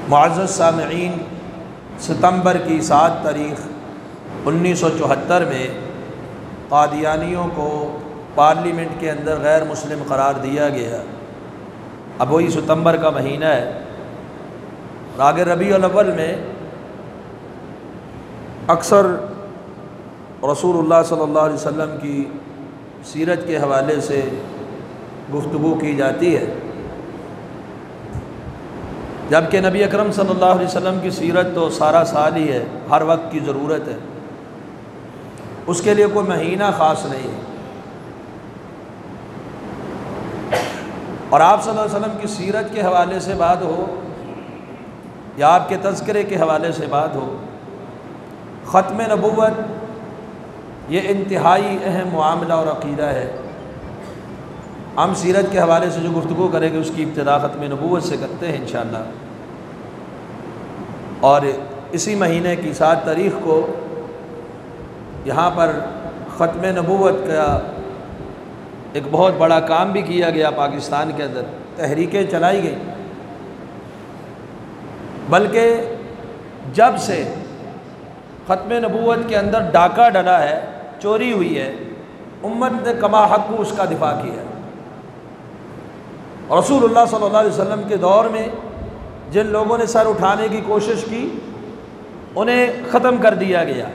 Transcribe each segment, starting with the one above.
معزز سامعین، ستمبر کی 7 تاریخ 1974 میں قادیانیوں کو پارلیمنٹ کے اندر غیر مسلم قرار دیا گیا۔ اب وہی ستمبر کا مہینہ ہے۔ راگ ربیع الاول میں اکثر رسول اللہ صلی اللہ علیہ وسلم کی سیرت کے حوالے سے گفتگو کی جاتی ہے، جبکہ نبی اکرم صلی اللہ علیہ وسلم کی سیرت تو سارا سال ہی ہے، ہر وقت کی ضرورت ہے، اس کے لیے کوئی مہینہ خاص نہیں ہے۔ اور آپ صلی اللہ علیہ وسلم کی سیرت کے حوالے سے بات ہو یا آپ کے تذکرے کے حوالے سے بات ہو، ختم نبوت یہ انتہائی اہم معاملہ اور عقیدہ ہے۔ ہم سیرت کے حوالے سے جو گفتگو کریں گے اس کی ابتدا ختم نبوت سے کرتے ہیں انشاءاللہ۔ اور اسی مہینے کی 7 تاریخ کو یہاں پر ختم نبوت کا ایک بہت بڑا کام بھی کیا گیا، پاکستان کے اندر تحریکیں چلائی گئیں، بلکہ جب سے ختم نبوت کے اندر ڈاکہ ڈلا ہے، چوری ہوئی ہے، امت نے کما حق اس کا دفاع کیا ہے۔ رسول اللہ صلی اللہ علیہ وسلم کے دور میں جن لوگوں نے سر اٹھانے کی کوشش کی انہیں ختم کر دیا گیا۔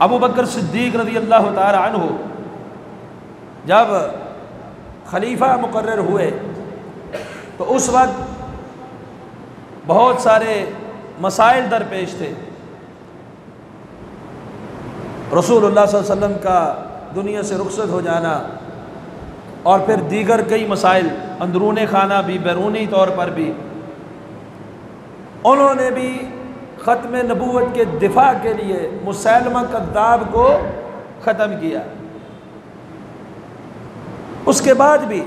ابو بکر صدیق رضی اللہ تعالی عنہ جب خلیفہ مقرر ہوئے تو اس وقت بہت سارے مسائل درپیش تھے۔ رسول اللہ صلی اللہ علیہ وسلم کا دنیا سے رخصت ہو جانا اور پھر دیگر کئی مسائل اندرون خانہ بھی بیرونی طور پر بھی، انہوں نے بھی ختم نبوت کے دفاع کے لیے مسیلمہ کذاب کو ختم کیا۔ اس کے بعد بھی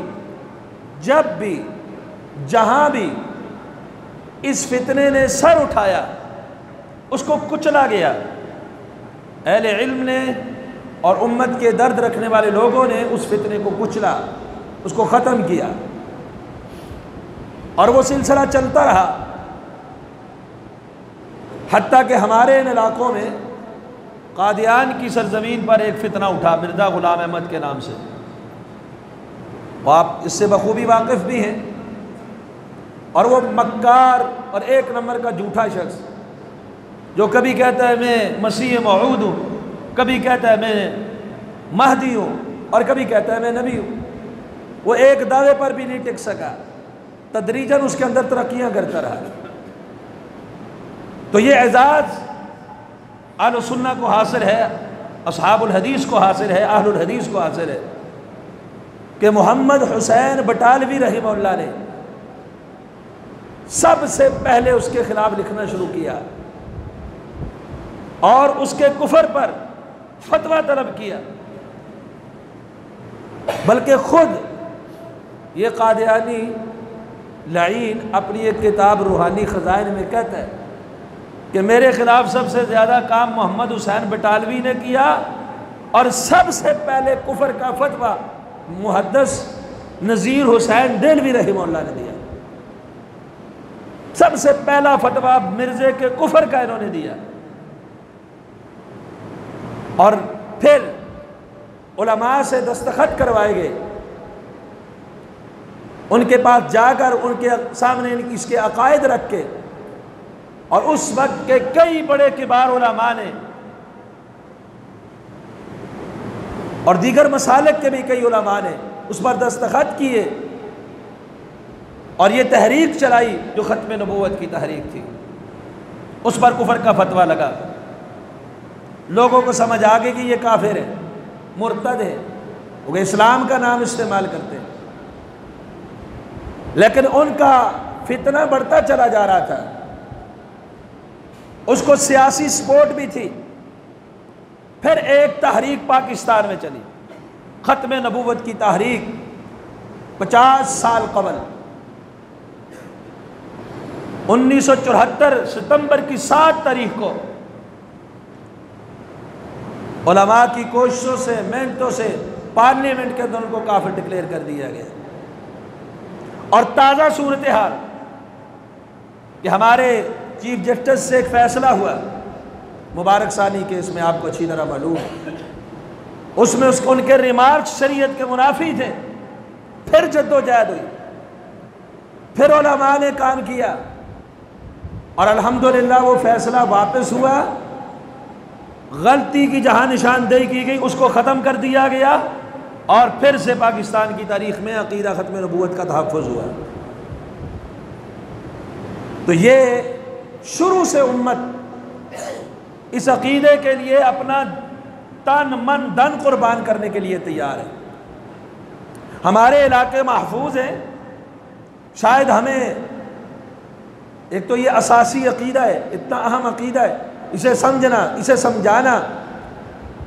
جب بھی جہاں بھی اس فتنے نے سر اٹھایا اس کو کچلا گیا۔ اہل علم نے اور امت کے درد رکھنے والے لوگوں نے اس فتنے کو کچلا، اس کو ختم کیا، اور وہ سلسلہ چلتا رہا حتیٰ کہ ہمارے ان علاقوں میں قادیان کی سرزمین پر ایک فتنہ اٹھا مرزا غلام احمد کے نام سے، وہ آپ اس سے بخوبی واقف بھی ہیں، اور وہ مکار اور ایک نمبر کا جھوٹا شخص جو کبھی کہتا ہے میں مسیح موعود ہوں، کبھی کہتا ہے میں مہدی ہوں، اور کبھی کہتا ہے میں نبی ہوں۔ وہ ایک دعوے پر بھی نہیں ٹک سکا، تدریجاً اس کے اندر ترقیاں کرتا رہا۔ تو یہ اعزاز اہل سنہ کو حاصل ہے، اصحاب الحدیث کو حاصل ہے، اہل الحدیث کو حاصل ہے کہ محمد حسین بٹالوی رحمہ اللہ نے سب سے پہلے اس کے خلاف لکھنا شروع کیا اور اس کے کفر پر فتویٰ طلب کیا، بلکہ خود یہ قادیانی لعین اپنی ایک کتاب روحانی خزائن میں کہتا ہے کہ میرے خلاف سب سے زیادہ کام محمد حسین بٹالوی نے کیا، اور سب سے پہلے کفر کا فتویٰ محدث نذیر حسین دہلوی رحمہ اللہ نے دیا۔ سب سے پہلا فتویٰ مرزے کے کفر کا انہوں نے دیا، اور پھر علماء سے دستخط کروائے گئے، ان کے پاس جا کر ان کے سامنے اس کے عقائد رکھ کے، اور اس وقت کے کئی بڑے کبار علماء نے اور دیگر مسالک کے بھی کئی علماء نے اس پر دستخط کیے، اور یہ تحریک چلائی جو ختم نبوت کی تحریک تھی، اس پر کفر کا فتویٰ لگا۔ لوگوں کو سمجھ آ گئی کہ یہ کافر ہے، مرتد ہے، وہ اسلام کا نام استعمال کرتے ہیں، لیکن ان کا فتنہ بڑھتا چلا جا رہا تھا، اس کو سیاسی سپورٹ بھی تھی۔ پھر ایک تحریک پاکستان میں چلی، ختم نبوت کی تحریک 50 سال قبل 1974 ستمبر کی 7 تاریخ کو علماء کی کوششوں سے محنتوں سے پارلیمنٹ کے اندر ان کو کافر ڈکلیئر کر دیا گیا، اور تازہ صورتحال کہ ہمارے چیف جسٹس سے ایک فیصلہ ہوا مبارک ثانی کیس میں، آپ کو اچھی طرح معلوم ہے، اس میں ان کے ریمارکس شریعت کے منافی تھے، پھر جدوجہد ہوئی، پھر علماء نے کام کیا اور الحمدللہ وہ فیصلہ واپس ہوا، غلطی کی جہاں نشاندہی کی گئی اس کو ختم کر دیا گیا، اور پھر سے پاکستان کی تاریخ میں عقیدہ ختم نبوت کا تحفظ ہوا۔ تو یہ شروع سے امت اس عقیدے کے لیے اپنا تن من دن قربان کرنے کے لیے تیار ہے۔ ہمارے علاقے محفوظ ہیں، شاید ہمیں ایک تو یہ اساسی عقیدہ ہے، اتنا اہم عقیدہ ہے، اسے سمجھنا، اسے سمجھانا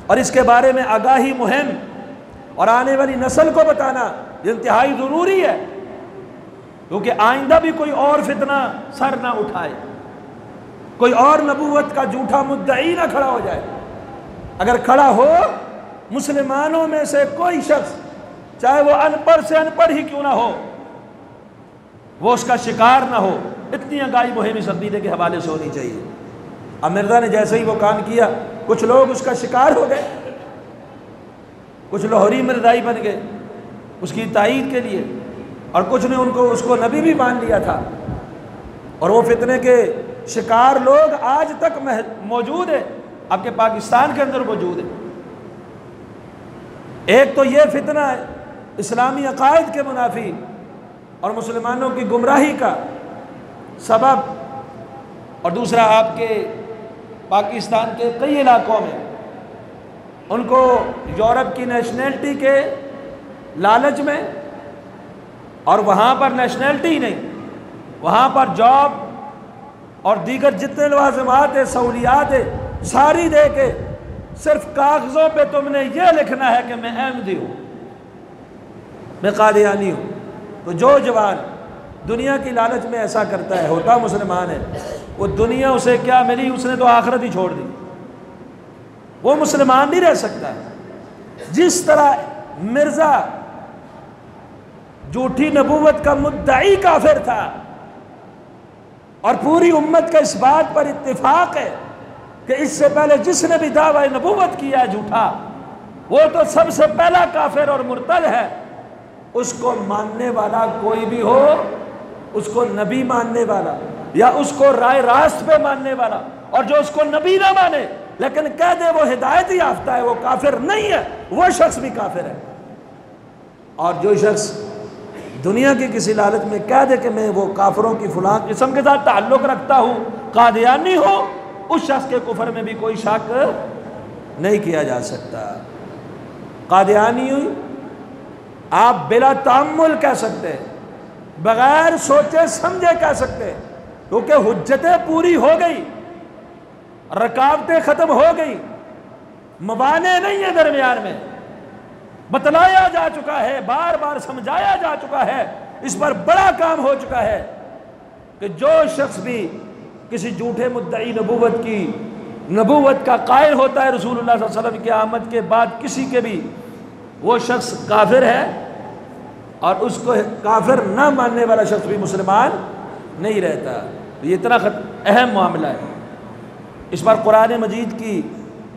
اور اس کے بارے میں آگاہی مہم اور آنے والی نسل کو بتانا یہ انتہائی ضروری ہے، کیونکہ آئندہ بھی کوئی اور فتنہ سر نہ اٹھائے، کوئی اور نبوت کا جھوٹا مدعی نہ کھڑا ہو جائے۔ اگر کھڑا ہو مسلمانوں میں سے کوئی شخص، چاہے وہ ان پڑھ سے ان پڑھ ہی کیوں نہ ہو، وہ اس کا شکار نہ ہو۔ اتنی آگاہی مہم اس عقیدے کے حوالے سے ہونی چاہیے۔ اب مرزا نے جیسے ہی وہ کام کیا، کچھ لوگ اس کا شکار ہو گئے، کچھ لاہوری مرزائی بن گئے اس کی تائید کے لیے، اور کچھ نے اس کو نبی بھی مان لیا تھا، اور وہ فتنے کے شکار لوگ آج تک موجود ہیں، آپ کے پاکستان کے اندر موجود ہیں۔ ایک تو یہ فتنہ ہے اسلامی عقائد کے منافی اور مسلمانوں کی گمراہی کا سبب، اور دوسرا آپ کے پاکستان کے کئی علاقوں میں ان کو یورپ کی نیشنلٹی کے لالچ میں، اور وہاں پر نیشنلٹی نہیں، وہاں پر جاب اور دیگر جتنے لوازمات ہیں، سہولیات ہیں، ساری دے کے صرف کاغذوں پہ تم نے یہ لکھنا ہے کہ میں احمدی ہوں، میں قادیانی ہوں۔ تو جو جوان دنیا کی لالچ میں ایسا کرتا ہے، ہوتا مسلمان ہے، وہ دنیا اسے کیا ملی، اس نے تو آخرت ہی چھوڑ دی، وہ مسلمان نہیں رہ سکتا۔ جس طرح مرزا جھوٹی نبوت کا مدعی کافر تھا، اور پوری امت کا اس بات پر اتفاق ہے کہ اس سے پہلے جس نے بھی دعوی نبوت کیا ہے جھوٹا، وہ تو سب سے پہلا کافر اور مرتد ہے۔ اس کو ماننے والا کوئی بھی ہو، اس کو نبی ماننے والا یا اس کو رائے راست پہ ماننے والا، اور جو اس کو نبی نہ مانے لیکن کہہ دے وہ ہدایت یافتہ ہے، وہ کافر نہیں ہے، وہ شخص بھی کافر ہے۔ اور جو شخص دنیا کی کسی لالچ میں کہہ دے کہ میں وہ کافروں کی فلاں قسم کے ساتھ تعلق رکھتا ہوں، قادیانی ہو، اس شخص کے کفر میں بھی کوئی شک نہیں کیا جا سکتا۔ قادیانی آپ بلا تأمل کہہ سکتے ہیں، بغیر سوچے سمجھے کہہ سکتے ہیں، کیونکہ حجتیں پوری ہو گئی، رکاوٹیں ختم ہو گئی، موانع نہیں ہے درمیان میں، بتلایا جا چکا ہے، بار بار سمجھایا جا چکا ہے، اس پر بڑا کام ہو چکا ہے کہ جو شخص بھی کسی جھوٹے مدعی نبوت کا قائل ہوتا ہے رسول اللہ صلی اللہ علیہ وسلم کی آمد کے بعد کسی کے بھی، وہ شخص کافر ہے، اور اس کو کافر نہ ماننے والا شخص بھی مسلمان نہیں رہتا۔ یہ اتنا اہم معاملہ ہے، اس پر قرآن مجید کی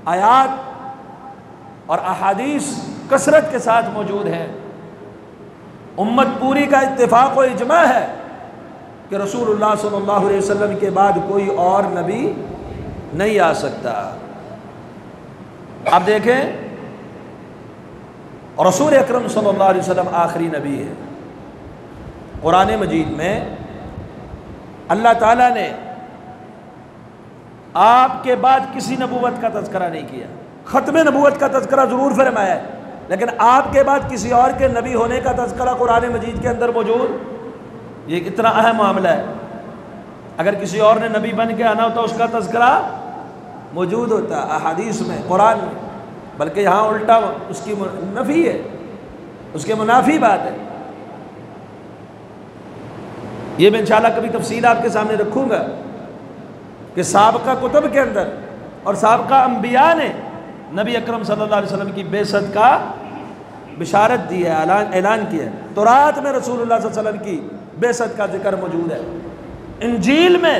آیات اور احادیث کثرت کے ساتھ موجود ہیں۔ امت پوری کا اتفاق و اجماع ہے کہ رسول اللہ صلی اللہ علیہ وسلم کے بعد کوئی اور نبی نہیں آ سکتا۔ اب دیکھیں، رسول اکرم صلی اللہ علیہ وسلم آخری نبی ہے۔ قرآن مجید میں اللہ تعالیٰ نے آپ کے بعد کسی نبوت کا تذکرہ نہیں کیا، ختم نبوت کا تذکرہ ضرور فرمایا ہے، لیکن آپ کے بعد کسی اور کے نبی ہونے کا تذکرہ قرآن مجید کے اندر موجود، یہ اتنا اہم معاملہ ہے۔ اگر کسی اور نے نبی بن کے آنا ہوتا اس کا تذکرہ موجود ہوتا احادیث میں، قرآن میں، بلکہ یہاں الٹا اس کی نفی ہے، اس کے منافی بات ہے۔ یہ میں انشاءاللہ کبھی تفصیل آپ کے سامنے رکھوں گا کہ سابقہ کتب کے اندر اور سابقہ انبیاء نے نبی اکرم صلی اللہ علیہ وسلم کی بعثت کا بشارت دی ہے، اعلان کیا ہے۔ تورات میں رسول اللہ صلی اللہ علیہ وسلم کی بعثت کا ذکر موجود ہے، انجیل میں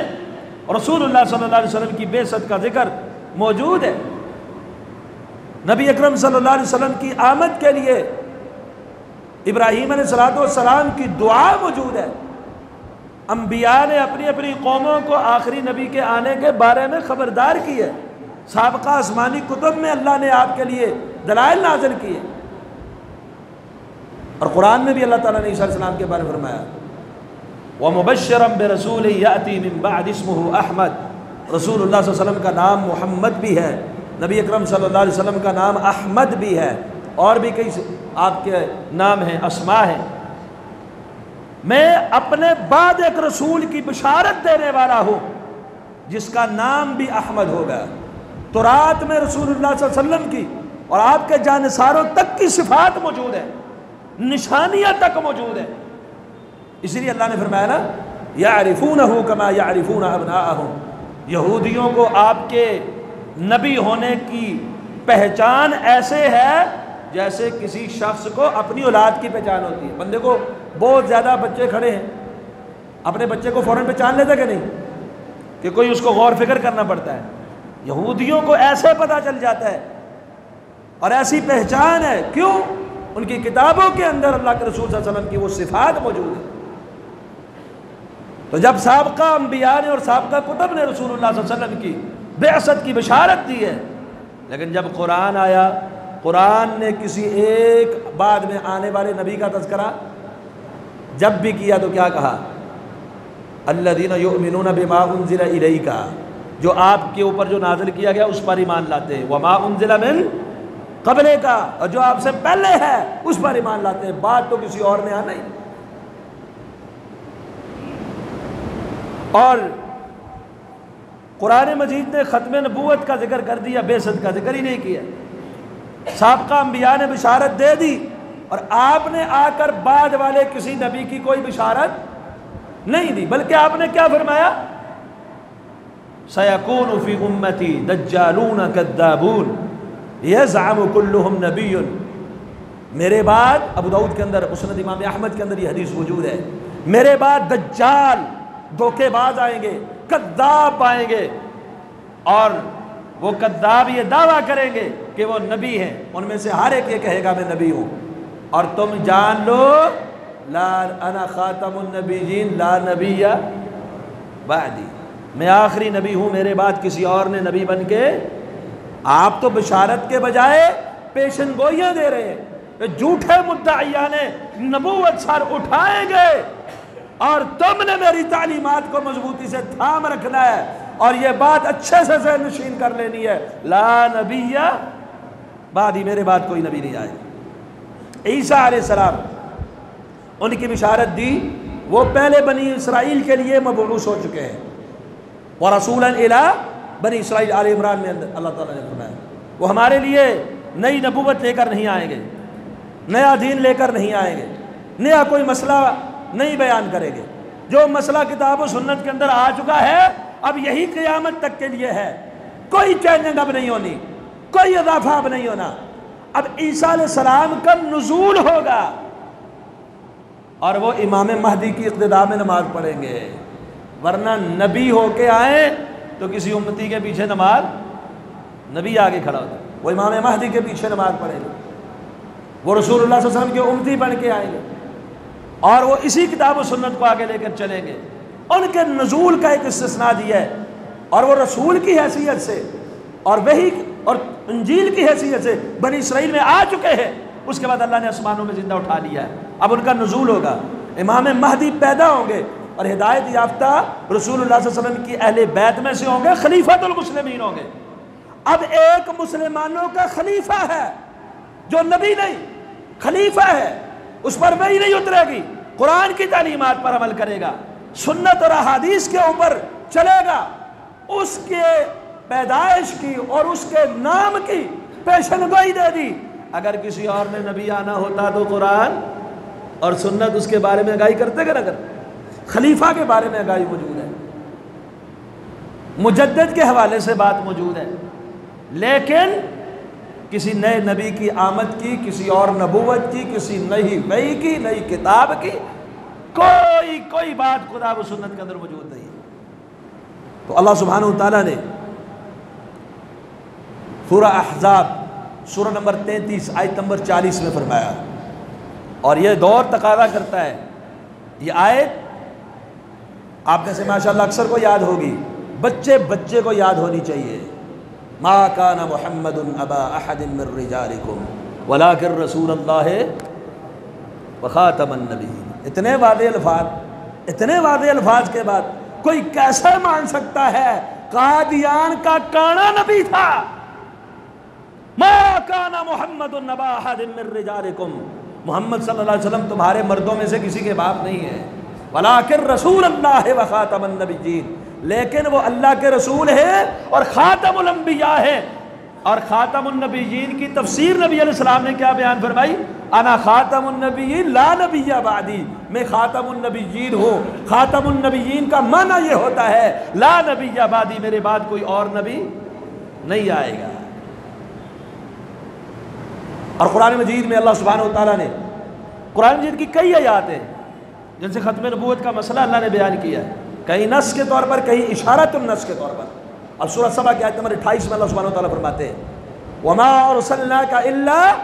رسول اللہ صلی اللہ علیہ وسلم کی بعثت کا ذکر موجود ہے، نبی اکرم صلی اللہ علیہ وسلم کی آمد کے لیے ابراہیم علیہ السلام کی دعا موجود ہے، انبیاء نے اپنی اپنی قوموں کو آخری نبی کے آنے کے بارے میں خبردار کی ہے، سابقہ آسمانی کتب میں اللہ نے آپ کے لیے دلائل نازل کیے، اور قرآن میں بھی اللہ تعالیٰ نے عیسیٰ علیہ السلام کے بارے میں فرمایا وَمُبَشِّرًا بِرَسُولٍ يَأْتِي مِن بَعْدِ اسْمُهُ احمد، رسول اللہ صلی اللہ علیہ وسلم کا نام محمد بھی ہے، نبی اکرم صلی اللہ علیہ وسلم کا نام احمد بھی ہے، اور بھی کئی آپ کے نام ہیں، اسماء ہیں۔ میں اپنے بعد ایک رسول کی بشارت دینے والا ہوں جس کا نام بھی احمد ہوگا۔ تورات میں رسول اللہ صلی اللہ علیہ وسلم کی اور آپ کے جانثاروں تک کی صفات موجود ہے، نشانیاں تک موجود ہے، اس لیے اللہ نے فرمایا نا یعرفونہ کما یعرفون ابناءہم، یہودیوں کو آپ کے نبی ہونے کی پہچان ایسے ہے جیسے کسی شخص کو اپنی اولاد کی پہچان ہوتی ہے۔ بندے کو بہت زیادہ بچے کھڑے ہیں، اپنے بچے کو فوراً پہچان لیتا کہ نہیں، کہ کوئی اس کو غور فکر کرنا پڑتا ہے؟ یہودیوں کو ایسے پتہ چل جاتا ہے اور ایسی پہچان ہے، کیوں؟ ان کی کتابوں کے اندر اللہ کے رسول صلی اللہ علیہ وسلم کی وہ صفات موجود ہیں۔ تو جب سابقہ انبیاء نے اور سابقہ کتب نے رسول اللہ صلی اللہ علیہ وسلم کی بعثت کی بشارت دی ہے، لیکن جب قرآن آیا، قرآن نے کسی ایک بعد میں آنے والے نبی کا تذکرہ جب بھی کیا تو کیا کہا؟ الذین یؤمنون بما انزل الیک، جو آپ کے اوپر جو نازل کیا گیا اس پر ایمان لاتے ہیں، وما انزل من قبلے کا، اور جو آپ سے پہلے ہے اس پر ایمان لاتے ہیں، بات تو کسی اور نے آنا ہی۔ اور قرآن مجید نے ختم نبوت کا ذکر کر دیا، بعثت کا ذکر ہی نہیں کیا۔ سابقہ انبیاء نے بشارت دے دی اور آپ نے آ کر بعد والے کسی نبی کی کوئی بشارت نہیں دی، بلکہ آپ نے کیا فرمایا؟ سَيَكُونُ فِي أُمَّتِي دَجَّالُونَ كَذَّابُونَ يَزْعَمُ كُلُّهُمْ نَبِيٌّ، میرے بعد ابو داؤد کے اندر، مسند امام احمد کے اندر یہ حدیث موجود ہے، میرے بعد دجال، دھوکے باز آئیں گے، کذاب آئیں گے، اور وہ کذاب یہ دعویٰ کریں گے کہ وہ نبی ہیں، ان میں سے ہر ایک یہ کہے گا میں نبی ہوں، اور تم جان لو لا انا خاتم النبیین لا نبی بعدی، میں آخری نبی ہوں، میرے بعد کسی اور نے نبی بن کے، آپ تو بشارت کے بجائے پیشن گوئیاں دے رہے ہیں، جھوٹے مدعیان نبوت سر اٹھائیں گے اور تم نے میری تعلیمات کو مضبوطی سے تھام رکھنا ہے اور یہ بات اچھے سے ذہن نشین کر لینی ہے، لا نبی بعدی، میرے بعد کوئی نبی نہیں آئے گا۔ عیسیٰ علیہ السلام ان کی بشارت دی، وہ پہلے بنی اسرائیل کے لیے مبعوث ہو چکے ہیں، وَرَسُولًا إِلَىٰ بنی اسرائیل، آل عمران میں اللہ تعالیٰ نے فرمایا وہ ہمارے لیے نئی نبوت لے کر نہیں آئیں گے، نیا دین لے کر نہیں آئیں گے، نیا کوئی مسئلہ نہیں بیان کریں گے، جو مسئلہ کتاب و سنت کے اندر آ چکا ہے اب یہی قیامت تک کے لیے ہے، کوئی چینجنگ اب نہیں ہونی، کوئی اضافہ اب نہیں ہونا۔ اب عیسیٰ علیہ السلام کا نزول ہوگا اور وہ امام مہدی کی اقتداء میں نماز پڑھیں گے، ورنہ نبی ہو کے آئیں تو کسی امتی کے پیچھے نماز، نبی آگے کھڑا ہوتا ہے، وہ امام مہدی کے پیچھے نماز پڑھیں گے، وہ رسول اللہ صلی اللہ علیہ وسلم کے امتی بن کے آئیں گے اور وہ اسی کتاب و سنت کو آگے لے کر چلیں گے۔ ان کے نزول کا ایک استثناء دیا ہے، اور وہ رسول کی حیثیت سے اور وحی اور انجیل کی حیثیت سے بنی اسرائیل میں آ چکے ہیں، اس کے بعد اللہ نے آسمانوں میں زندہ اٹھا لیا ہے، اب ان کا نزول ہوگا، امام مہدی پیدا ہوں گے اور ہدایت یافتہ رسول اللہ صلی اللہ علیہ وسلم کی اہل بیت میں سے ہوں گے، خلیفۃ المسلمین ہوں گے۔ اب ایک مسلمانوں کا خلیفہ ہے جو نبی نہیں، خلیفہ ہے، اس پر وحی نہیں اترے گی، قرآن کی تعلیمات پر عمل کرے گا، سنت اور احادیث کے اوپر چلے گا، اس کے پیدائش کی اور اس کے نام کی پیشن گوئی دے دی۔ اگر کسی اور نے نبی آنا ہوتا تو قرآن اور سنت اس کے بارے میں آگاہی کرتے کہ نہ کرتے؟ خلیفہ کے بارے میں آگاہی موجود ہے، مجدد کے حوالے سے بات موجود ہے، لیکن کسی نئے نبی کی آمد کی، کسی اور نبوت کی، کسی نئی وحی کی، نئی کتاب کی کوئی بات خدا و سنت کے اندر موجود نہیں ہے۔ تو اللہ سبحانہ و تعالیٰ نے سورہ احزاب سورہ نمبر 33 آیت نمبر 40 میں فرمایا، اور یہ دور تقاضا کرتا ہے، یہ آیت آپ میں سے ماشاءاللہ اکثر کو یاد ہوگی، بچے کو یاد ہونی چاہیے۔ ما کان محمد ابا احد من رجالکم ولکن رسول اللہ وخاتم النبیین۔ اتنے واضح الفاظ کے بعد کوئی کیسے مان سکتا ہے قادیان کا کانا نبی تھا؟ ما کان محمد ابا احد من رجالکم، محمد صلی اللہ علیہ وسلم تمہارے مردوں میں سے کسی کے باپ نہیں ہے، ولیکن رسول اللہ وخاتم النبیین، لیکن وہ اللہ کے رسول ہے اور خاتم الانبیاء ہے۔ اور خاتم النبیین کی تفسیر نبی علیہ السلام نے کیا بیان فرمائی؟ انا خاتم النبیین لا نبی بعدی، میں خاتم النبیین ہوں۔ خاتم النبیین کا معنی یہ ہوتا ہے لا نبی بعدی، میرے بعد کوئی اور نبی نہیں آئے گا۔ اور قرآن مجید میں اللہ سبحانہ و تعالیٰ نے قرآن مجید کی کئی آیات ہیں جن سے ختم نبوت کا مسئلہ اللہ نے بیان کیا ہے، کہیں نص کے طور پر، کہیں اشارۃ النص کے طور پر۔ اور سورہ سبا کی آیت نمبر 28 میں اللہ سبحانہ و تعالیٰ فرماتے ہیں وَمَا أَرْسَلْنَاكَ إِلَّا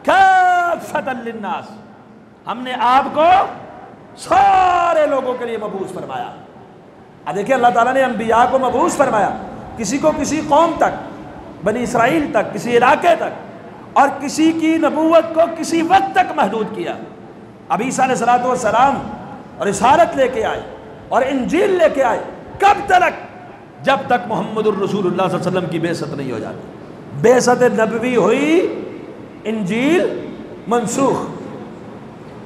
كَافَّةً لِلنَّاسِ، ہم نے آپ کو سارے لوگوں کے لیے مبعوث فرمایا۔ اب دیکھیں اللہ تعالیٰ نے انبیاء کو مبعوث فرمایا، کسی کو کسی قوم تک، بنی اسرائیل تک، کسی علاقے تک، اور کسی کی نبوت کو کسی وقت تک محدود کیا۔ اب عیسیٰ علیہ السلام اور رسالت لے کے آئے اور انجیل لے کے آئے، کب تک؟ جب تک محمد الرسول اللہ صلی اللہ علیہ وسلم کی بعثت نہیں ہو جاتی۔ بعثت نبوی ہوئی، انجیل منسوخ،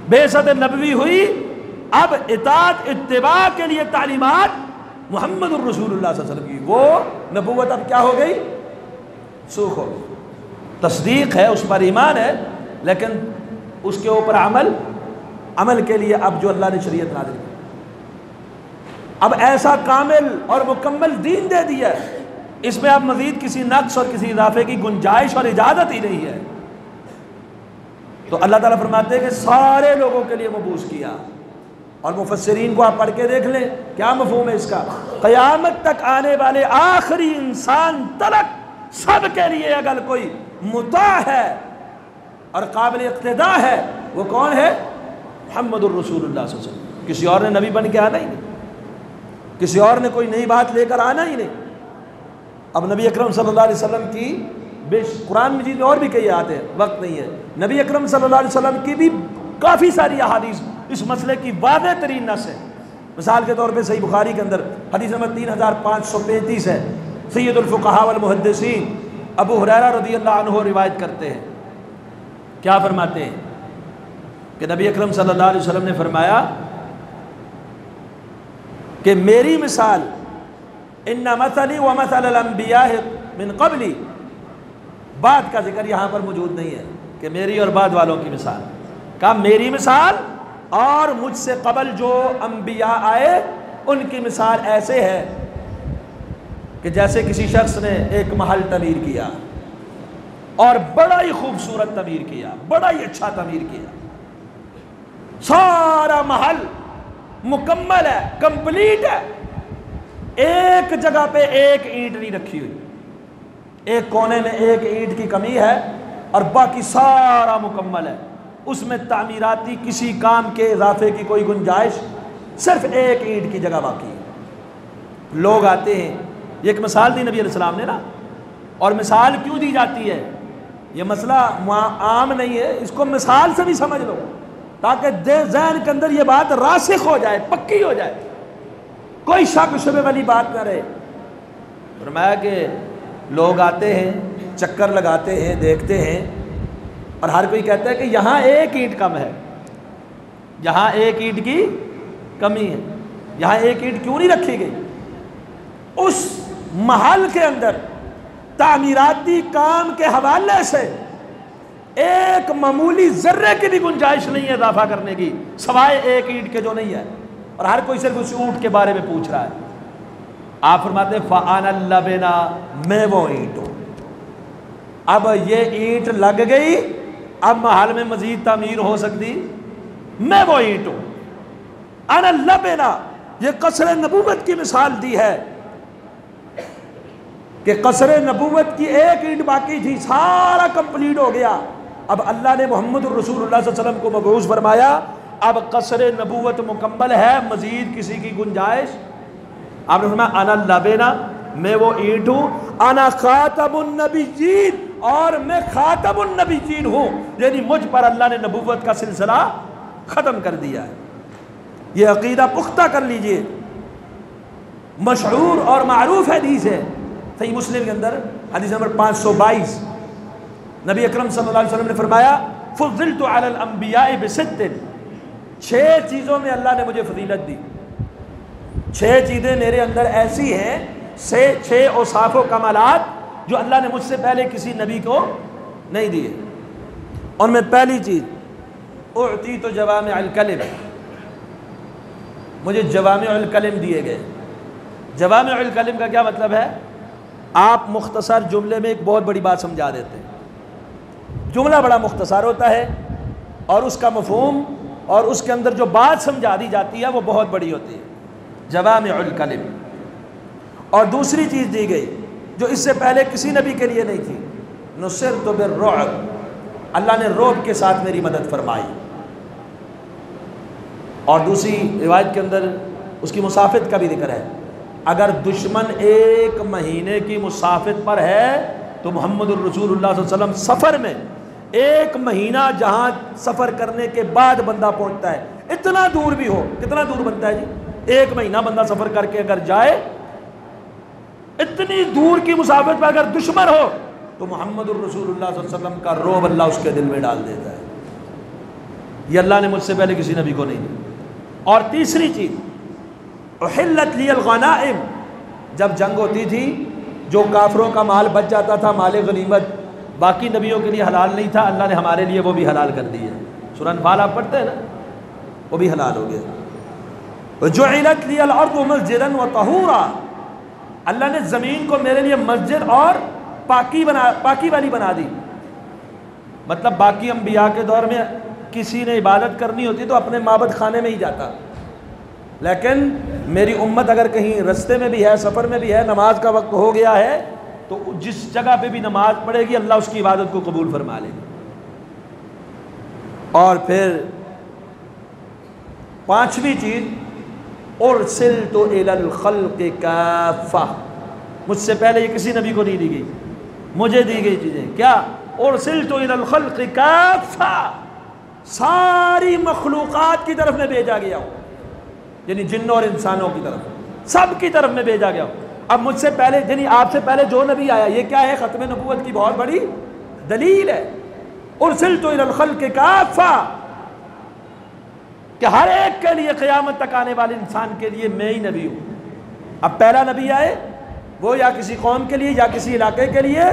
بعثت نبوی ہوئی، اب اطاعت اتباع کے لیے تعلیمات محمد الرسول اللہ صلی اللہ علیہ وسلم کی، وہ نبوت اب کیا ہو گئی؟ منسوخ ہو گئی۔ تصدیق ہے، اس پر ایمان ہے، لیکن اس کے اوپر عمل کے لیے اب جو اللہ نے شریعت نازل کی، اب ایسا کامل اور مکمل دین دے دیا ہے، اس میں اب مزید کسی نقص اور کسی اضافے کی گنجائش اور اجازت ہی نہیں ہے۔ تو اللہ تعالیٰ فرماتے ہیں کہ سارے لوگوں کے لیے مبعوث کیا۔ اور مفسرین کو آپ پڑھ کے دیکھ لیں کیا مفہوم ہے اس کا، قیامت تک آنے والے آخری انسان تلک سب کے لیے اگر کوئی مطاع ہے اور قابل اقتداء ہے، وہ کون ہے؟ محمد الرسول اللہ صلی اللہ علیہ وسلم۔ کسی اور نے نبی بن کے آنا ہی نہیں، کسی اور نے کوئی نئی بات لے کر آنا ہی نہیں۔ اب نبی اکرم صلی اللہ علیہ وسلم کی قرآن مجید میں اور بھی کئی آیات ہیں، وقت نہیں ہے، نبی اکرم صلی اللہ علیہ وسلم کی بھی کافی ساری احادیث اس مسئلے کی واضح ترین نص ہے۔ مثال کے طور پہ صحیح بخاری کے اندر حدیث نمبر 3535 ہے، سید الفقہاء والمحدثین ابو ہریرہ رضی اللہ عنہ روایت کرتے ہیں، کیا فرماتے ہیں کہ نبی اکرم صلی اللہ علیہ وسلم نے فرمایا کہ میری مثال ان مثلی و مثل الانبیاء من قبلی، بعد کا ذکر یہاں پر موجود نہیں ہے کہ میری اور بعد والوں کی مثال، کہا میری مثال اور مجھ سے قبل جو انبیاء آئے ان کی مثال ایسے ہے کہ جیسے کسی شخص نے ایک محل تعمیر کیا اور بڑا ہی خوبصورت تعمیر کیا، بڑا ہی اچھا تعمیر کیا، سارا محل مکمل ہے، کمپلیٹ ہے، ایک جگہ پہ ایک اینٹ نہیں رکھی ہوئی، ایک کونے میں ایک اینٹ کی کمی ہے اور باقی سارا مکمل ہے، اس میں تعمیراتی کسی کام کے اضافے کی کوئی گنجائش، صرف ایک اینٹ کی جگہ باقی ہے۔ لوگ آتے ہیں، یہ ایک مثال دی نبی علیہ السلام نے نا، اور مثال کیوں دی جاتی ہے؟ یہ مسئلہ عام نہیں ہے، اس کو مثال سے بھی سمجھ لو تاکہ ذہن کے اندر یہ بات راسخ ہو جائے، پکی ہو جائے، کوئی شک شبہ والی بات نہ رہے۔ فرمایا کہ لوگ آتے ہیں، چکر لگاتے ہیں، دیکھتے ہیں، اور ہر کوئی کہتا ہے کہ یہاں ایک اینٹ کم ہے، یہاں ایک اینٹ کی کمی ہے، یہاں ایک اینٹ کیوں نہیں رکھی گئی؟ اس محل کے اندر تعمیراتی کام کے حوالے سے ایک معمولی ذرے کی بھی گنجائش نہیں ہے اضافہ کرنے کی، سوائے ایک اینٹ کے جو نہیں ہے، اور ہر کوئی صرف اس اونٹ کے بارے میں پوچھ رہا ہے۔ آپ فرماتے ہیں فَأَنَا اللَّبِنَا، میں وہ اینٹ ہوں۔ اب یہ اینٹ لگ گئی، اب محل میں مزید تعمیر ہو سکتی، میں وہ اینٹ ہوں۔ انا لبنا، یہ قصر نبوت کی مثال دی ہے کہ قصر نبوت کی ایک اینٹ باقی تھی، سارا کمپلیٹ ہو گیا. اب اللہ نے محمد الرسول اللہ صلی اللہ علیہ وسلم کو مبعوث فرمایا، اب قصر نبوت مکمل ہے، مزید کسی کی گنجائش. آپ نے فرمایا انا لبنا، میں وہ اینٹ ہوں، انا خاتم النبیین، اور میں خاتم النبیین ہوں، یعنی مجھ پر اللہ نے نبوت کا سلسلہ ختم کر دیا ہے. یہ عقیدہ پختہ کر لیجئے. مشہور اور معروف حدیث ہے صحیح مسلم کے اندر، حدیث نمبر 522، نبی اکرم صلی اللہ علیہ وسلم نے فرمایا فضلت علی الانبیاء بست، 6 چیزوں میں اللہ نے مجھے فضیلت دی. 6 چیزیں میرے اندر ایسی ہیں، 6 اوصاف و کمالات جو اللہ نے مجھ سے پہلے کسی نبی کو نہیں دیے. اور میں پہلی چیز، اعطیت جوامع الکلم، مجھے جوامع الکلم دیے گئے. جوامع الکلم کا کیا مطلب ہے؟ آپ مختصر جملے میں ایک بہت بڑی بات سمجھا دیتے ہیں. جملہ بڑا مختصر ہوتا ہے اور اس کا مفہوم اور اس کے اندر جو بات سمجھا دی جاتی ہے وہ بہت بڑی ہوتی ہے. جوامع الکلم. اور دوسری چیز دی گئی جو اس سے پہلے کسی نبی کے لیے نہیں تھی، نصرت بالرعب، اللہ نے رعب کے ساتھ میری مدد فرمائی. اور دوسری روایت کے اندر اس کی مسافت کا بھی ذکر ہے. اگر دشمن 1 مہینے کی مسافت پر ہے تو محمد الرسول اللہ صلی اللہ علیہ وسلم سفر میں 1 مہینہ جہاں سفر کرنے کے بعد بندہ پہنچتا ہے، اتنا دور بھی ہو، کتنا دور بنتا ہے جی؟ 1 مہینہ بندہ سفر کر کے اگر جائے، اتنی دور کی مسافت پر اگر دشمن ہو تو محمد الرسول اللہ صلی اللہ علیہ وسلم کا رعب اللہ اس کے دل میں ڈال دیتا ہے. یہ اللہ نے مجھ سے پہلے کسی نبی کو نہیں دی. اور تیسری چیز، احلت لی الغنائم، جب جنگ ہوتی تھی جو کافروں کا مال بچ جاتا تھا، مال غنیمت، باقی نبیوں کے لیے حلال نہیں تھا، اللہ نے ہمارے لیے وہ بھی حلال کر دی ہے. سورہ انفال آپ پڑھتے ہیں نا، وہ بھی حلال ہو گیا. جعلت لی الارض مسجدا وطہورا، اللہ نے زمین کو میرے لیے مسجد اور پاکی والی بنا دی. مطلب باقی انبیاء کے دور میں کسی نے عبادت کرنی ہوتی تو اپنے معبد خانے میں ہی جاتا، لیکن میری امت اگر کہیں رستے میں بھی ہے، سفر میں بھی ہے، نماز کا وقت ہو گیا ہے تو جس جگہ پہ بھی نماز پڑھے گی اللہ اس کی عبادت کو قبول فرما لے گی. اور پھر 5ویں چیز، ارسلت الی الخلق کافہ، مجھ سے پہلے یہ کسی نبی کو نہیں دی گئی، مجھے دی گئی چیزیں. کیا؟ ارسلت الی الخلق کافہ، ساری مخلوقات کی طرف میں بھیجا گیا ہوں، یعنی جنوں اور انسانوں کی طرف، سب کی طرف میں بھیجا گیا ہوں. اب مجھ سے پہلے یعنی آپ سے پہلے جو نبی آیا، یہ کیا ہے؟ ختم نبوت کی بہت بڑی دلیل ہے. ارسلت الی الخلق کافہ، کہ ہر ایک کے لیے، قیامت تک آنے والے انسان کے لیے میں ہی نبی ہوں. اب پہلا نبی آئے وہ یا کسی قوم کے لیے یا کسی علاقے کے لیے،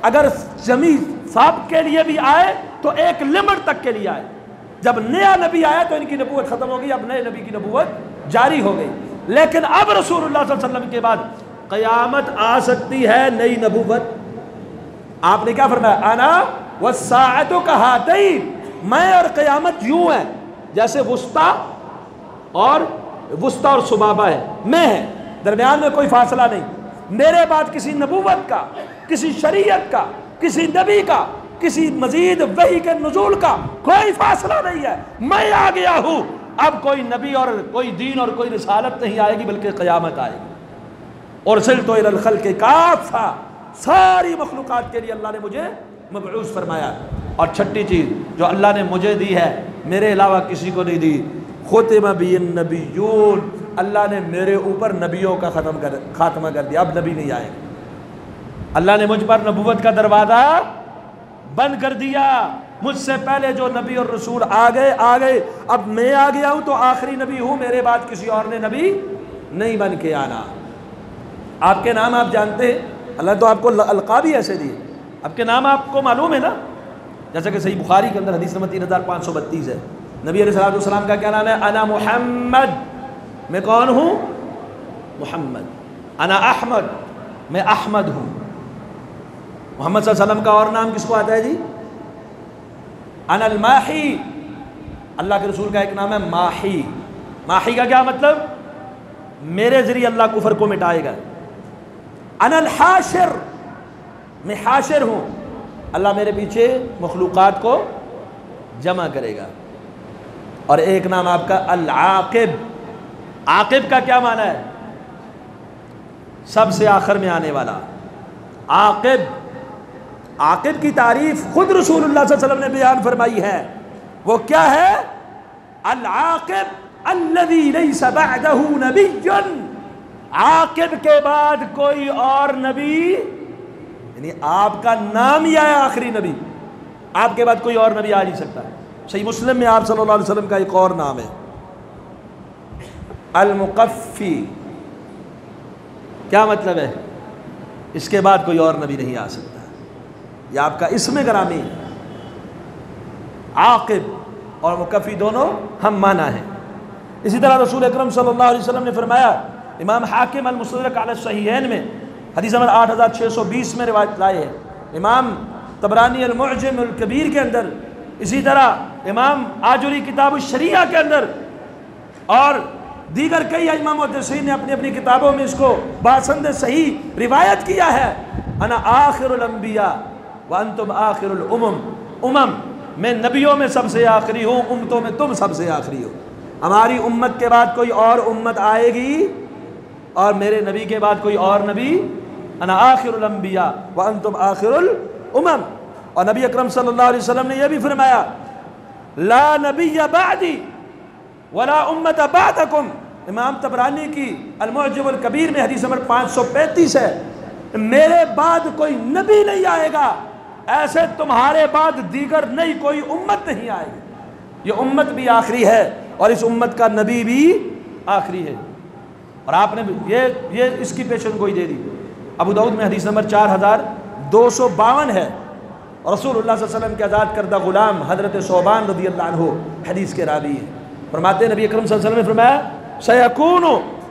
اگر جمی سب کے لیے بھی آئے تو ایک لمٹ تک کے لیے آئے. جب نیا نبی آیا تو ان کی نبوت ختم ہو گئی، اب نئے نبی کی نبوت جاری ہو گئی. لیکن اب رسول اللہ صلی اللہ علیہ وسلم کے بعد قیامت آ سکتی ہے نئی نبوت. آپ نے کیا فرمایا؟ انا والساعۃ کہاتین، میں اور قیامت یوں ہے جیسے وسطیٰ اور سبابہ ہے، میں ہے، درمیان میں کوئی فاصلہ نہیں. میرے بعد کسی نبوت کا، کسی شریعت کا، کسی نبی کا، کسی مزید وحی کے نزول کا کوئی فاصلہ نہیں ہے. میں آ گیا ہوں، اب کوئی نبی اور کوئی دین اور کوئی رسالت نہیں آئے گی بلکہ قیامت آئے گی. ارسلت الی الخلق کافہ، ساری مخلوقات کے لیے اللہ نے مجھے مبعوث فرمایا. اور 6ٹھی چیز جو اللہ نے مجھے دی ہے، میرے علاوہ کسی کو نہیں دی، ختم بی النبیون، اللہ نے میرے اوپر نبیوں کا خاتمہ کر دیا، اب نبی نہیں آئے. اللہ نے مجھ پر نبوت کا دروازہ بند کر دیا. مجھ سے پہلے جو نبی اور رسول آ گئے، اب میں آ گیا ہوں تو آخری نبی ہوں، میرے بعد کسی اور نے نبی نہیں بن کے آنا. آپ کے نام آپ جانتے ہیں، اللہ تو آپ کو القاب ہی ایسے دیے. آپ کے نام آپ کو معلوم ہے نا، جیسا کہ صحیح بخاری کے اندر حدیث نمبر 3532 ہے. نبی علیہ السلام کا کیا نام ہے؟ انا محمد، میں کون ہوں؟ محمد. انا احمد، میں احمد ہوں. محمد صلی اللہ علیہ وسلم کا اور نام کس کو آتا ہے جی؟ انا الماحی، اللہ کے رسول کا ایک نام ہے ماحی. ماحی کا کیا مطلب؟ میرے ذریعے اللہ کفر کو مٹائے گا. انا الحاشر، میں حاشر ہوں، اللہ میرے پیچھے مخلوقات کو جمع کرے گا. اور ایک نام آپ کا العاقب. عاقب کا کیا معنی ہے؟ سب سے آخر میں آنے والا. عاقب، عاقب کی تعریف خود رسول اللہ صلی اللہ علیہ وسلم نے بیان فرمائی ہے. وہ کیا ہے؟ العاقب الذی لیس بعدہ نبی. عاقب کے بعد کوئی اور نبی، یعنی آپ کا نام ہی ہے آخری نبی، آپ کے بعد کوئی اور نبی آ نہیں سکتا. صحیح مسلم میں آپ صلی اللہ علیہ وسلم کا ایک اور نام ہے المقفی. کیا مطلب ہے؟ اس کے بعد کوئی اور نبی نہیں آ سکتا. یہ آپ کا اسم گرامی. عاقب اور مقفی دونوں ہم معنی ہیں. اسی طرح رسول اکرم صلی اللہ علیہ وسلم نے فرمایا، امام حاکم المستدرک علی الصحیحین میں حدیث نمبر 8620 میں روایت لائے ہے، امام طبرانی المعجم الکبیر کے اندر، اسی طرح امام آجری کتاب الشریعہ کے اندر، اور دیگر کئی ائمہ محدثین نے اپنی اپنی کتابوں میں اس کو باسند صحیح روایت کیا ہے. انا آخر الانبیاء وانتم آخر الامم. میں نبیوں میں سب سے آخری ہوں، امتوں میں تم سب سے آخری ہو. ہماری امت کے بعد کوئی اور امت آئے گی اور میرے نبی کے بعد کوئی اور نبی. انا آخر الانبیاء وانتم آخر الامم. اور نبی اکرم صلی اللہ علیہ وسلم نے یہ بھی فرمایا، لا نبی بعدی ولا امت بعدکم. امام طبرانی کی المعجم الکبیر میں حدیث نمبر 535 ہے، میرے بعد کوئی نبی نہیں آئے گا، ایسے تمہارے بعد دیگر نئی کوئی امت نہیں آئے گی. یہ امت بھی آخری ہے اور اس امت کا نبی بھی آخری ہے. اور آپ نے یہ اس کی پیشن گوئی دے دی. ابو داؤد میں حدیث نمبر 4252 ہے. رسول اللہ صلی اللہ علیہ وسلم کے آزاد کردہ غلام حضرت ثوبان رضی اللہ عنہ حدیث کے راوی ہیں. فرماتے ہیں نبی اکرم صلی اللہ علیہ وسلم نے فرمایا، سیکون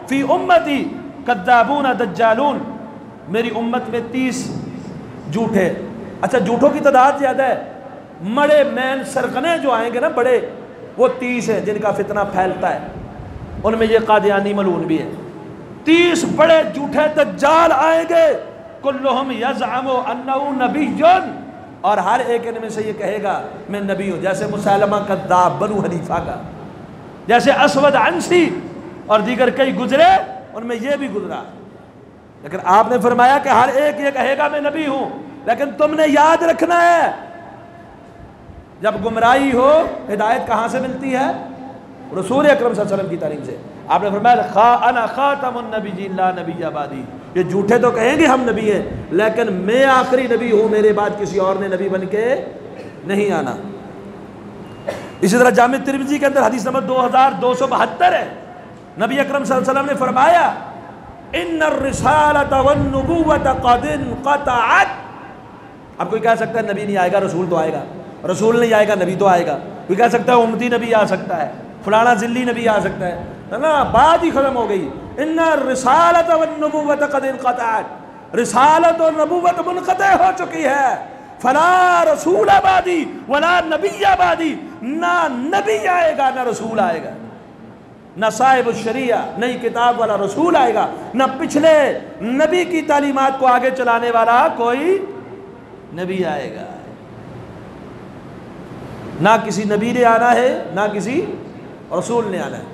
فی امتی کذابون دجالون. میری امت میں 30 جھوٹے، اچھا جھوٹوں کی تعداد زیادہ ہے، مڑے مین سرکنے جو آئیں گے نا بڑے، وہ 30 ہیں جن کا فتنہ پھیلتا ہے. ان میں یہ قادیانی ملعون بھی ہے. 30 بڑے جھوٹے دجال آئیں گے، کلہم یزعم انہ نبی، اور ہر ایک ان میں سے یہ کہے گا میں نبی ہوں. جیسے مسیلمہ کذاب بنو حنیفہ کا، جیسے اسود عنسی اور دیگر کئی گزرے، ان میں یہ بھی گزرا. لیکن آپ نے فرمایا کہ ہر ایک یہ کہے گا میں نبی ہوں. لیکن تم نے یاد رکھنا ہے، جب گمراہی ہو ہدایت کہاں سے ملتی ہے؟ رسول اکرم صلی اللہ علیہ وسلم کی تعلیم سے. آپ نے فرمایا انا خاتم النبیین لا نبی بعدی. یہ جھوٹے تو کہیں گے ہم نبی ہیں، لیکن میں آخری نبی ہوں، میرے بعد کسی اور نے نبی بن کے نہیں آنا. اسی طرح جامع ترمذی کے اندر حدیث نمبر 2272 ہے. نبی اکرم صلی اللہ علیہ وسلم نے فرمایا، ان الرسالۃ والنبوۃ قد انقطعت. اب کوئی کہہ سکتا ہے نبی نہیں آئے گا، رسول تو آئے گا. رسول نہیں آئے گا، نبی تو آئے گا. کوئی کہہ سکتا ہے امتی نبی آ سکتا ہے، فلانا ذلی نبی آ سکتا ہے. نا بات ہی ختم ہو گئی. ان الرسالۃ والنبوۃ قد انقطعت. رسالت اور نبوت منقطع ہو چکی ہے. فلا رسول بعدی ولا نبی بعدی. نہ نبی آئے گا نہ رسول آئے گا، نہ صاحب الشریعہ نئی کتاب والا رسول آئے گا، نہ پچھلے نبی کی تعلیمات کو آگے چلانے والا کوئی نبی آئے گا. نہ کسی نبی نے آنا ہے نہ کسی رسول نے آنا ہے.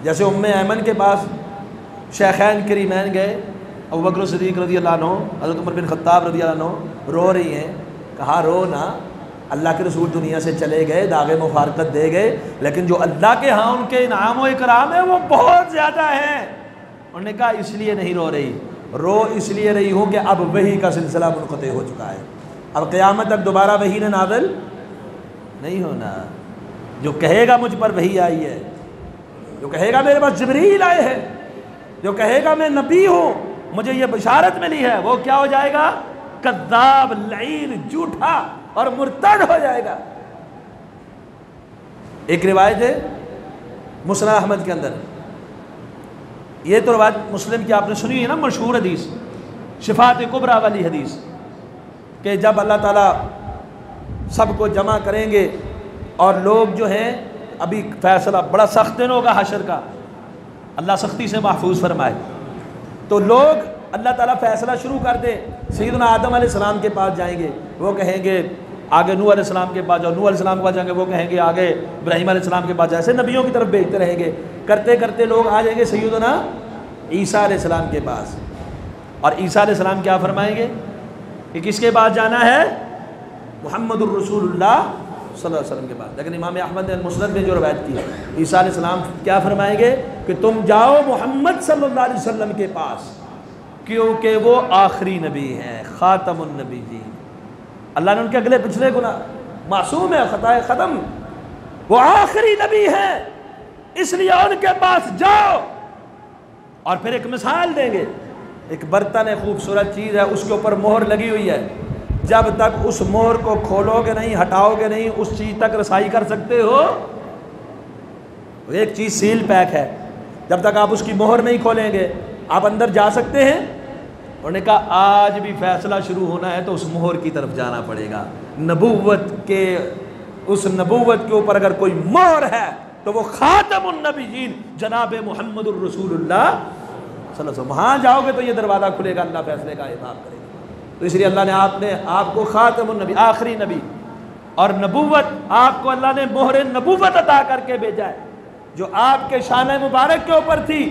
جیسے ام ایمن کے پاس شیخین کریمین گئے، ابو بکر صدیق رضی اللہ عنہ، حضرت عمر بن خطاب رضی اللہ عنہ رو رہی ہیں. کہا رو نہ، اللہ کے رسول دنیا سے چلے گئے، داغ مفارقت دے گئے، لیکن جو اللہ کے ہاں ان کے انعام و اکرام ہیں وہ بہت زیادہ ہیں. انہوں نے کہا اس لیے نہیں رو رہی، رو اس لیے رہی ہوں کہ اب وحی کا سلسلہ منقطع ہو چکا ہے، اب قیامت تک دوبارہ وحی نے نازل نہیں ہونا. جو کہے گا مجھ پر وحی آئی ہے، جو کہے گا میرے پاس جبریل آئے ہیں، جو کہے گا میں نبی ہوں، مجھے یہ بشارت ملی ہے، وہ کیا ہو جائے گا؟ کذاب، لعین، جھوٹا اور مرتد ہو جائے گا. ایک روایت ہے مسند احمد کے اندر، یہ تو روایت مسلم کی آپ نے سنی ہے نا، مشہور حدیث، شفاعت کبریٰ والی حدیث، کہ جب اللہ تعالیٰ سب کو جمع کریں گے اور لوگ جو ہیں، ابھی فیصلہ بڑا سخت دن ہوگا حشر کا، اللہ سختی سے محفوظ فرمائے۔ تو لوگ اللہ تعالیٰ فیصلہ شروع کر دے، سیدنا آدم علیہ السلام کے پاس جائیں گے، وہ کہیں گے آگے نوح علیہ السلام کے پاس جاؤ، نوح علیہ السلام کے پاس جائیں گے، وہ کہیں گے آگے ابراہیم علیہ السلام کے پاس جائے، ایسے نبیوں کی طرف بھیجتے رہیں گے، کرتے کرتے لوگ آ جائیں گے سیدنا عیسیٰ علیہ السلام کے پاس، اور عیسیٰ علیہ السلام کیا فرمائیں گے کہ کس کے پاس جانا ہے؟ محمد الرسول اللہ صلی اللہ علیہ وسلم کے پاس۔ لیکن امام احمد نے مسند میں جو روایت کی ہے، عیسیٰ علیہ السلام کیا فرمائیں گے کہ تم جاؤ محمد صلی اللہ علیہ وسلم کے پاس، کیونکہ وہ آخری نبی ہیں، خاتم النبیین۔ اللہ نے ان کے اگلے پچھلے گناہ معصوم ہے، خطائے ختم، وہ آخری نبی ہیں، اس لیے ان کے پاس جاؤ۔ اور پھر ایک مثال دیں گے، ایک برتن ہے، خوبصورت چیز ہے، اس کے اوپر مہر لگی ہوئی ہے، جب تک اس مہر کو کھولو گے نہیں، ہٹاؤ گے نہیں، اس چیز تک رسائی کر سکتے ہو؟ ایک چیز سیل پیک ہے، جب تک آپ اس کی مہر نہیں کھولیں گے آپ اندر جا سکتے ہیں؟ انہوں نے کہا آج بھی فیصلہ شروع ہونا ہے تو اس مہر کی طرف جانا پڑے گا۔ نبوت کے اس نبوت کے اوپر اگر کوئی مہر ہے تو وہ خاتم النبیین جناب محمد الرسول اللہ صلی اللہ علیہ وسلم۔ وہاں جاؤ گے تو یہ دروازہ کھلے گا، اللہ فیصلے کا احتساب کرے گا۔ تو اس لیے اللہ نے آپ کو خاتم النبی، آخری نبی، اور نبوت آپ کو اللہ نے مہر نبوت عطا کر کے بھیجا ہے، جو آپ کے شان مبارک کے اوپر تھی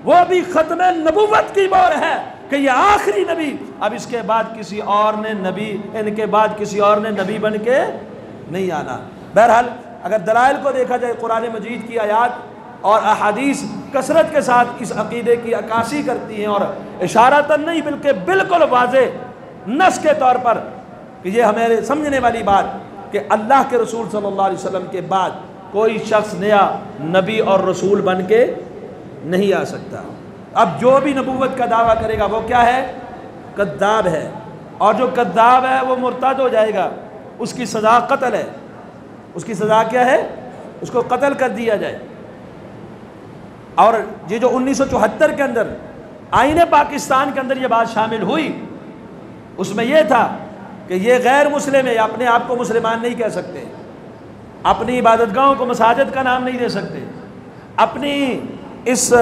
وہ بھی ختم نبوت کی مہر ہے کہ یہ آخری نبی، اب اس کے بعد کسی اور نے نبی، ان کے بعد کسی اور نے نبی بن کے نہیں آنا۔ بہرحال اگر دلائل کو دیکھا جائے، قرآن مجید کی آیات اور احادیث کثرت کے ساتھ اس عقیدے کی عکاسی کرتی ہیں، اور اشارتاً نہیں بلکہ بالکل واضح نص کے طور پر کہ یہ ہمیں سمجھنے والی بات کہ اللہ کے رسول صلی اللہ علیہ وسلم کے بعد کوئی شخص نیا نبی اور رسول بن کے نہیں آ سکتا۔ اب جو بھی نبوت کا دعویٰ کرے گا وہ کیا ہے؟ کذاب ہے، اور جو کذاب ہے وہ مرتد ہو جائے گا، اس کی سزا قتل ہے۔ اس کی سزا کیا ہے؟ اس کو قتل کر دیا جائے۔ اور یہ جو 1974 کے اندر آئین پاکستان کے اندر یہ بات شامل ہوئی، اس میں یہ تھا کہ یہ غیر مسلم ہے، اپنے آپ کو مسلمان نہیں کہہ سکتے، اپنی عبادت گاہوں کو مساجد کا نام نہیں دے سکتے، اپنی اس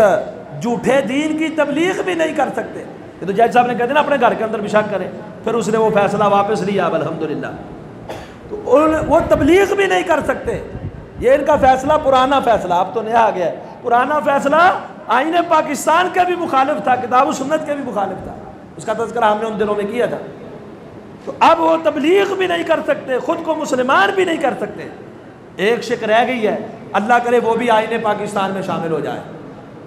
جھوٹے دین کی تبلیغ بھی نہیں کر سکتے۔ یہ تو جج صاحب نے کہتے نا اپنے گھر کے اندر بشک کریں، پھر اس نے وہ فیصلہ واپس لیا الحمدللہ، تو وہ تبلیغ بھی نہیں کر سکتے۔ یہ ان کا فیصلہ پرانا فیصلہ، اب تو نیا آ گیا ہے، پرانا فیصلہ آئین پاکستان کے بھی مخالف تھا، کتاب و سنت کے بھی مخالف تھا، اس کا تذکرہ ہم نے ان دنوں میں کیا تھا۔ تو اب وہ تبلیغ بھی نہیں کر سکتے، خود کو مسلمان بھی نہیں کر سکتے۔ ایک شک رہ گئی ہے، اللہ کرے وہ بھی آئین پاکستان میں شامل ہو جائے،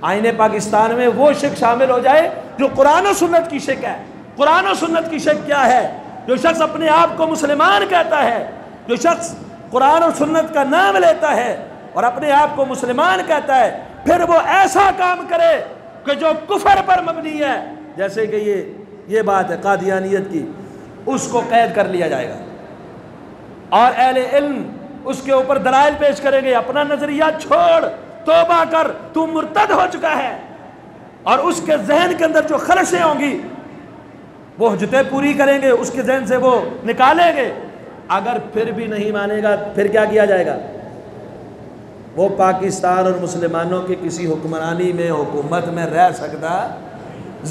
آئین پاکستان میں وہ شک شامل ہو جائے جو قرآن و سنت کی شک ہے۔ قرآن و سنت کی شک کیا ہے؟ جو شخص اپنے آپ کو مسلمان کہتا ہے، جو شخص قرآن و سنت کا نام لیتا ہے اور اپنے آپ کو مسلمان کہتا ہے، پھر وہ ایسا کام کرے کہ جو کفر پر مبنی ہے، جیسے کہ یہ بات ہے قادیانیت کی، اس کو قید کر لیا جائے گا، اور اہل علم اس کے اوپر دلائل پیش کریں گے، اپنا نظریہ چھوڑ، توبہ کر، تو مرتد ہو چکا ہے، اور اس کے ذہن کے اندر جو خلشیں ہوں گی وہ حجتیں پوری کریں گے، اس کے ذہن سے وہ نکالیں گے۔ اگر پھر بھی نہیں مانے گا پھر کیا کیا جائے گا؟ وہ پاکستان اور مسلمانوں کے کسی حکمرانی میں، حکومت میں رہ سکتا،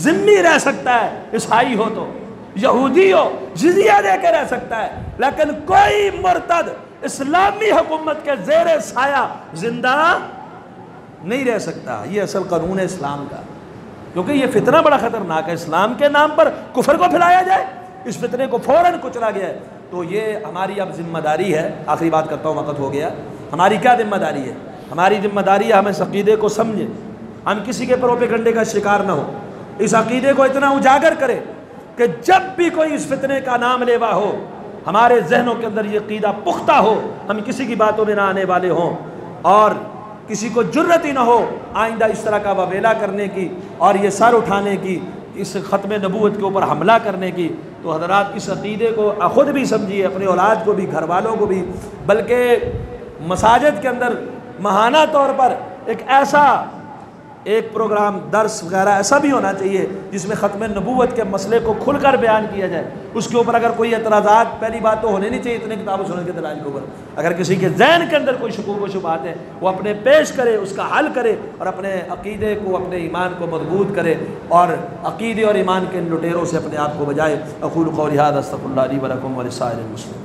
ذمہ رہ سکتا ہے، عیسائی ہو تو، یہودی ہو، جزیہ دے کے رہ سکتا ہے، لیکن کوئی مرتد اسلامی حکومت کے زیر سایہ زندہ نہیں رہ سکتا۔ یہ اصل قانون ہے اسلام کا، کیونکہ یہ فتنہ بڑا خطرناک ہے، اسلام کے نام پر کفر کو پھیلایا جائے، اس فتنے کو فوراً کچلا گیا ہے۔ تو یہ ہماری اب ذمہ داری ہے، آخری بات کرتا ہوں، وقت ہو گیا، ہماری کیا ذمہ داری ہے؟ ہماری ذمہ داری ہے ہم اس عقیدے کو سمجھیں، ہم کسی کے پروپیگنڈے کا شکار نہ ہو، اس عقیدے کو اتنا اجاگر کریں کہ جب بھی کوئی اس فتنے کا نام لیوا ہو، ہمارے ذہنوں کے اندر یہ عقیدہ پختہ ہو، ہم کسی کی باتوں میں نہ آنے والے ہوں، اور کسی کو جرت ہی نہ ہو آئندہ اس طرح کا وبیلہ کرنے کی اور یہ سر اٹھانے کی، اس ختم نبوت کے اوپر حملہ کرنے کی۔ تو حضرات اس عقیدے کو خود بھی سمجھیے، اپنے اولاد کو بھی، گھر والوں کو بھی، بلکہ مساجد کے اندر ماہانہ طور پر ایک ایسا ایک پروگرام درس وغیرہ ایسا بھی ہونا چاہیے جس میں ختم نبوت کے مسئلے کو کھل کر بیان کیا جائے. اس کے اوپر اگر کوئی اعتراضات، پہلی بات تو ہونے نہیں چاہیے اتنے کتاب و سنت کے دلائل کے اوپر. اگر کسی کے ذہن کے اندر کوئی شکوک و شبہات ہیں وہ اپنے پیش کرے، اس کا حل کرے اور اپنے عقیدے کو، اپنے ایمان کو مضبوط کرے اور عقیدے اور ایمان کے ان لٹیروں سے اپنے آپ کو بچائے. اقول قولی ھذا استغفر اللہ لی ولکم ولسائر المسلمین.